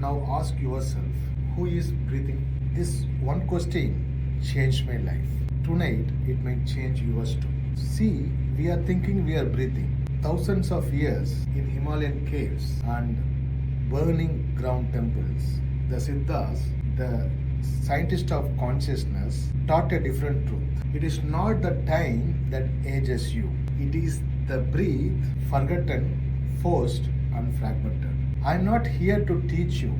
Now ask yourself, who is breathing? This one question changed my life. Tonight, it might change yours too. See, we are thinking we are breathing. Thousands of years in Himalayan caves and burning ground temples, the Siddhas, the scientist of consciousness, taught a different truth. It is not the time that ages you. It is the breath forgotten, forced, and fragmented. I am not here to teach you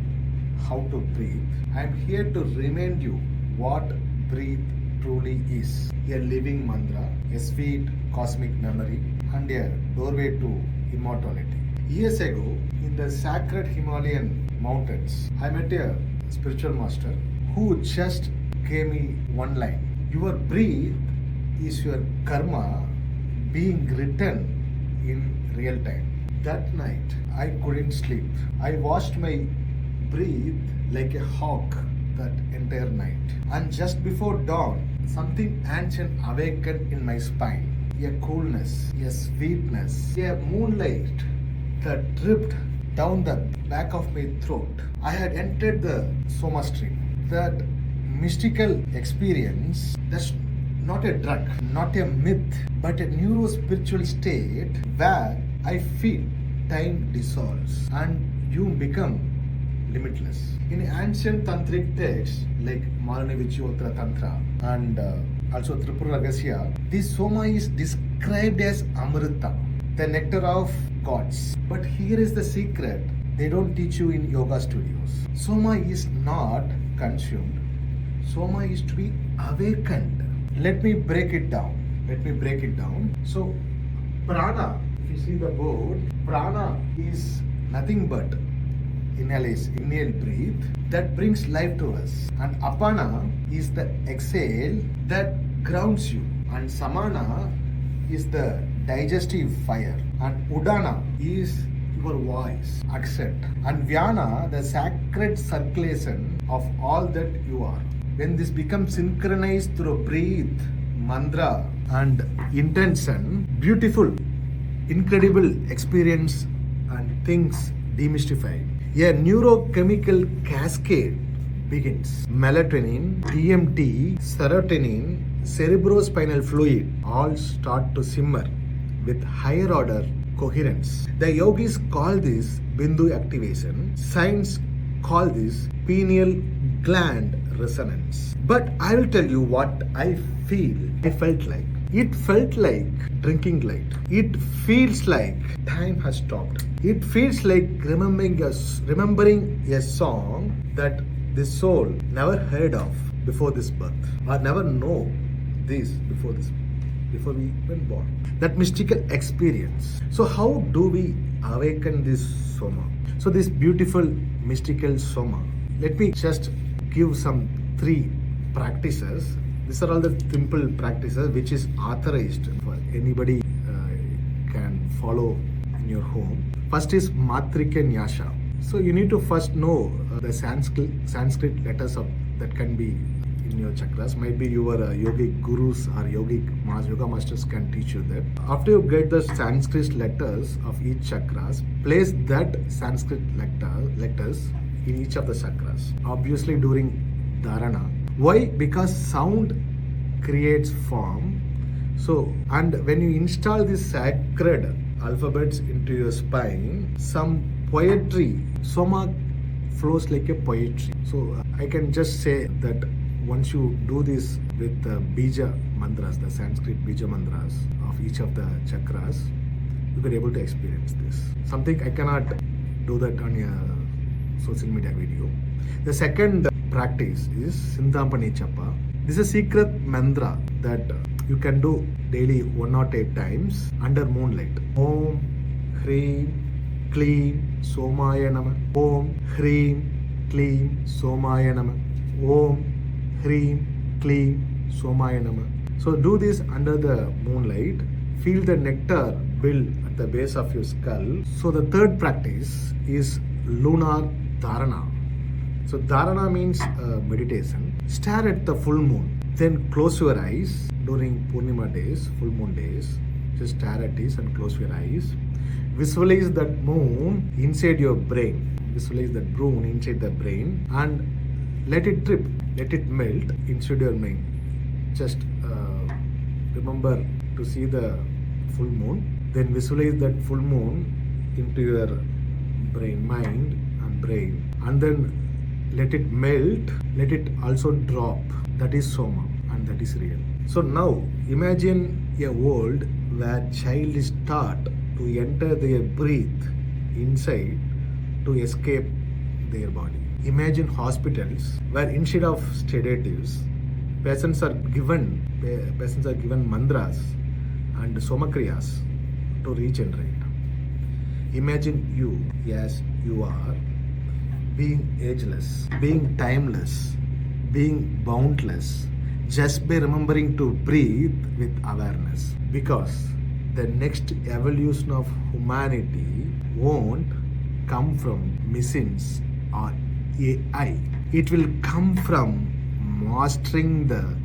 how to breathe. I am here to remind you what breathe truly is. A living mantra, a sweet cosmic memory, and a doorway to immortality. Years ago, in the sacred Himalayan mountains, I met a spiritual master who just gave me one line. Your breath is your karma being written in real time. That night, I couldn't sleep. I watched my breath like a hawk that entire night. And just before dawn, something ancient awakened in my spine. A coolness, a sweetness, a moonlight that dripped down the back of my throat. I had entered the Soma stream. That mystical experience, that's not a drug, not a myth, but a neuro-spiritual state where I feel time dissolves and you become limitless. In ancient tantric texts like Malanivichyottara Tantra and also Tripura Ragasya, this Soma is described as Amrita, the nectar of gods. But here is the secret they don't teach you in yoga studios. Soma is not consumed. Soma is to be awakened. Let me break it down. So, prana, if you see the board, prana is nothing but inhale breathe that brings life to us. And apana is the exhale that grounds you. And samana is the digestive fire. And udana is your voice, accent. And vyana, the sacred circulation of all that you are. When this becomes synchronized through breath, mantra, and intention, beautiful, incredible experience and things demystified. A neurochemical cascade begins. Melatonin, DMT, serotonin, cerebrospinal fluid all start to simmer with higher order coherence. The yogis call this Bindu activation. Science call this pineal gland resonance. But I will tell you what I felt like. It felt like drinking light. It feels like time has stopped. It feels like remembering a song that the soul never heard of before this birth, or never know this before we were born. That mystical experience. So how do we awaken this Soma? So this beautiful mystical Soma. Let me just give some 3 practices. These are all the simple practices which is authorized for anybody can follow in your home. First is Matrika Nyasha. So you need to first know the Sanskrit letters that can be in your chakras. Maybe your yogic gurus or yoga masters can teach you that. After you get the Sanskrit letters of each chakras, place that Sanskrit letters in each of the chakras. Obviously during dharana. Why? Because sound creates form. So, and when you install these sacred alphabets into your spine, some poetry, Soma flows like a poetry. So, I can just say that once you do this with the Bija mantras, the Sanskrit Bija mantras of each of the chakras, you will be able to experience this. Something I cannot do that on a social media video. The second practice is Sindhampani Chapa. This is a secret mantra that you can do daily 108 times under moonlight. Om Hreem Kleem Somaya Nama. Om Hreem Kleem Somaya Nama. Om Hreem Kleem Somaya Nama. So do this under the moonlight. Feel the nectar build at the base of your skull. So the third practice is lunar dharana. So dharana means meditation. Stare at the full moon. Then close your eyes during Purnima days, full moon days. Just stare at it and close your eyes. Visualize that moon inside your brain. Visualize that moon inside the brain and let it drip, let it melt inside your mind. Just remember to see the full moon. Then visualize that full moon into your brain, mind and brain. And then let it melt, let it also drop. That is Soma and that is real. So now imagine a world where child is taught to enter their breath inside to escape their body. Imagine hospitals where instead of sedatives, patients are given mantras and somakriyas to regenerate. Imagine you as you are, being ageless, being timeless, being boundless, just by remembering to breathe with awareness. Because the next evolution of humanity won't come from machines or AI. It will come from mastering the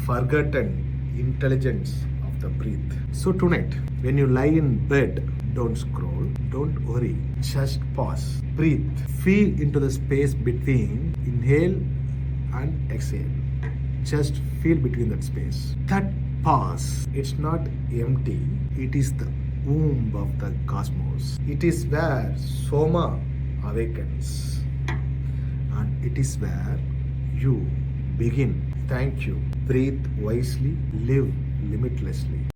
forgotten intelligence of the breath. So tonight, when you lie in bed, don't scroll, don't worry, just pause, breathe, feel into the space between inhale and exhale. Just feel between that space. That pause, it's not empty, it is the womb of the cosmos. It is where Soma awakens. And it is where you begin. Thank you. Breathe wisely, live limitlessly.